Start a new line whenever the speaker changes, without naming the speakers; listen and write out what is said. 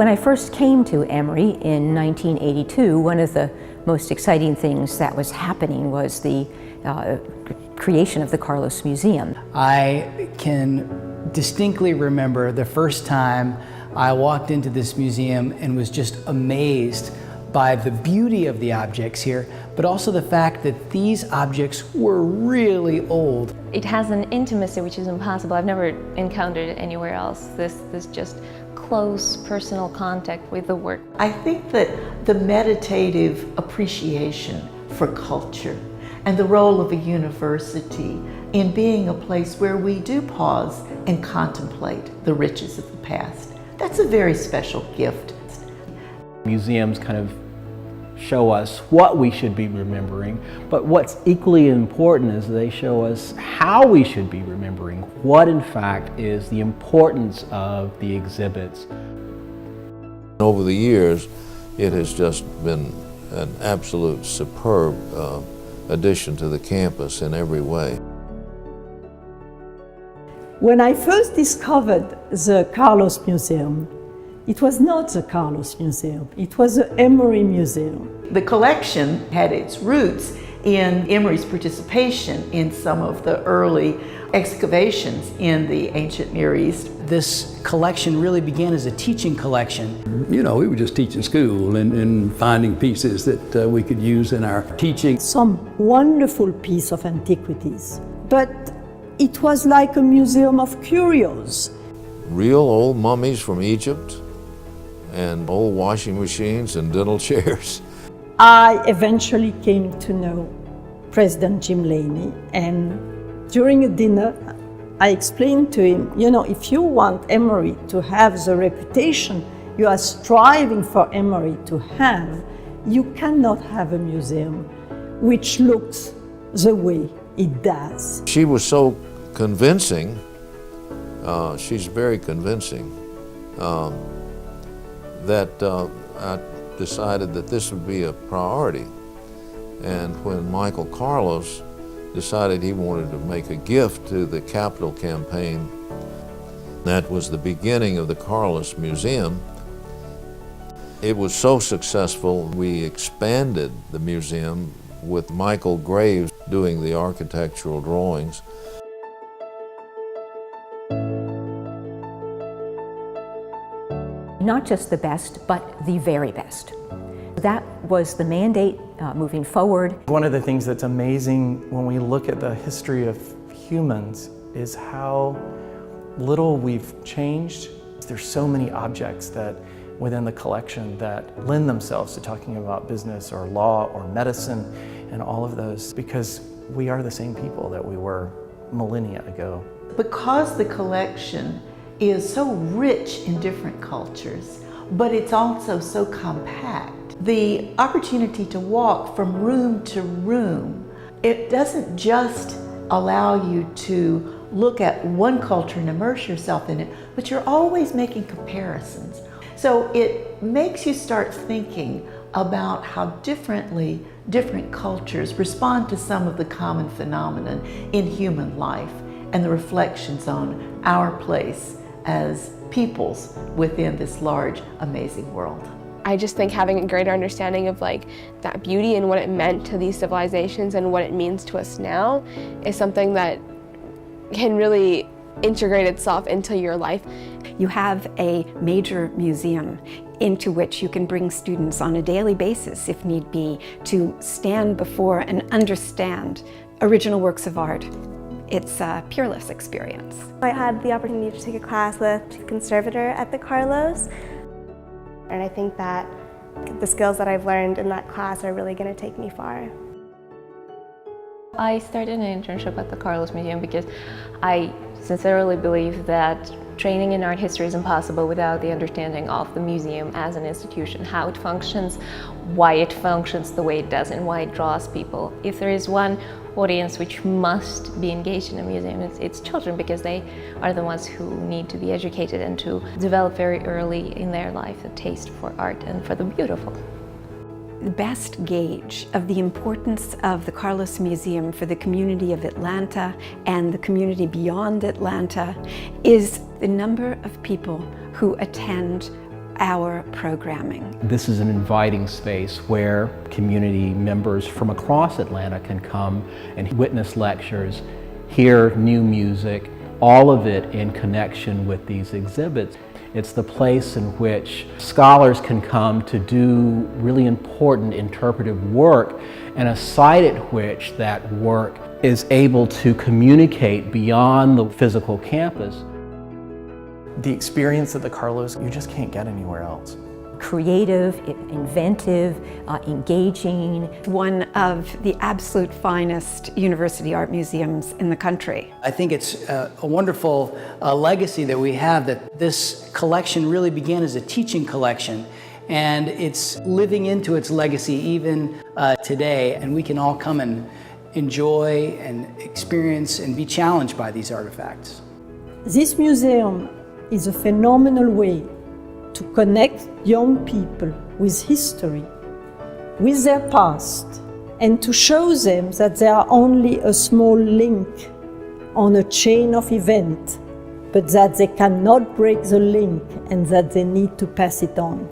When I first came to Emory in 1982, one of the most exciting things that was happening was the creation of the Carlos Museum.
I can distinctly remember the first time I walked into this museum and was just amazed by the beauty of the objects here, but also the fact that these objects were really old.
It has an intimacy which is impossible. I've never encountered it anywhere else. This just close personal contact with the work.
I think that the meditative appreciation for culture and the role of a university in being a place where we do pause and contemplate the riches of the past, that's a very special gift.
Museums kind of show us what we should be remembering, but what's equally important is they show us how we should be remembering what in fact is the importance of the exhibits.
Over the years, it has just been an absolute superb addition to the campus in every way.
When I first discovered the Carlos Museum, it was not the Carlos Museum, it was the Emory Museum.
The collection had its roots in Emory's participation in some of the early excavations in the ancient Near East.
This collection really began as a teaching collection.
You know, we were just teaching school and finding pieces that we could use in our teaching.
Some wonderful piece of antiquities, but it was like a museum of curios.
Real old mummies from Egypt and old washing machines and dental chairs.
I eventually came to know President Jim Laney, and during a dinner I explained to him, you know, if you want Emory to have the reputation you are striving for Emory to have, you cannot have a museum which looks the way it does.
She was so convincing, she's very convincing, that I decided that this would be a priority. And when Michael Carlos decided he wanted to make a gift to the Capitol campaign, that was the beginning of the Carlos Museum. It was so successful, we expanded the museum with Michael Graves doing the architectural drawings.
Not just the best, but the very best. That was the mandate moving forward.
One of the things that's amazing when we look at the history of humans is how little we've changed. There's so many objects that within the collection that lend themselves to talking about business or law or medicine and all of those, because we are the same people that we were millennia ago.
Because the collection is so rich in different cultures, but it's also so compact. The opportunity to walk from room to room, it doesn't just allow you to look at one culture and immerse yourself in it, but you're always making comparisons. So it makes you start thinking about how differently different cultures respond to some of the common phenomena in human life and the reflections on our place as peoples within this large, amazing world.
I just think having a greater understanding of like that beauty and what it meant to these civilizations and what it means to us now is something that can really integrate itself into your life.
You have a major museum into which you can bring students on a daily basis, if need be, to stand before and understand original works of art. It's a peerless experience.
I had the opportunity to take a class with the conservator at the Carlos, and I think that the skills that I've learned in that class are really going to take me far.
I started an internship at the Carlos Museum because I sincerely believe that training in art history is impossible without the understanding of the museum as an institution, how it functions, why it functions the way it does, and why it draws people. If there is one audience which must be engaged in a museum, it's children, because they are the ones who need to be educated and to develop very early in their life a taste for art and for the beautiful.
The best gauge of the importance of the Carlos Museum for the community of Atlanta and the community beyond Atlanta is the number of people who attend our programming.
This is an inviting space where community members from across Atlanta can come and witness lectures, hear new music, all of it in connection with these exhibits. It's the place in which scholars can come to do really important interpretive work, and a site at which that work is able to communicate beyond the physical campus.
The experience at the Carlos, you just can't get anywhere else.
Creative, inventive, engaging.
One of the absolute finest university art museums in the country.
I think it's a wonderful legacy that we have, that this collection really began as a teaching collection, and it's living into its legacy even today, and we can all come and enjoy and experience and be challenged by these artifacts.
This museum is a phenomenal way to connect young people with history, with their past, and to show them that they are only a small link on a chain of events, but that they cannot break the link and that they need to pass it on.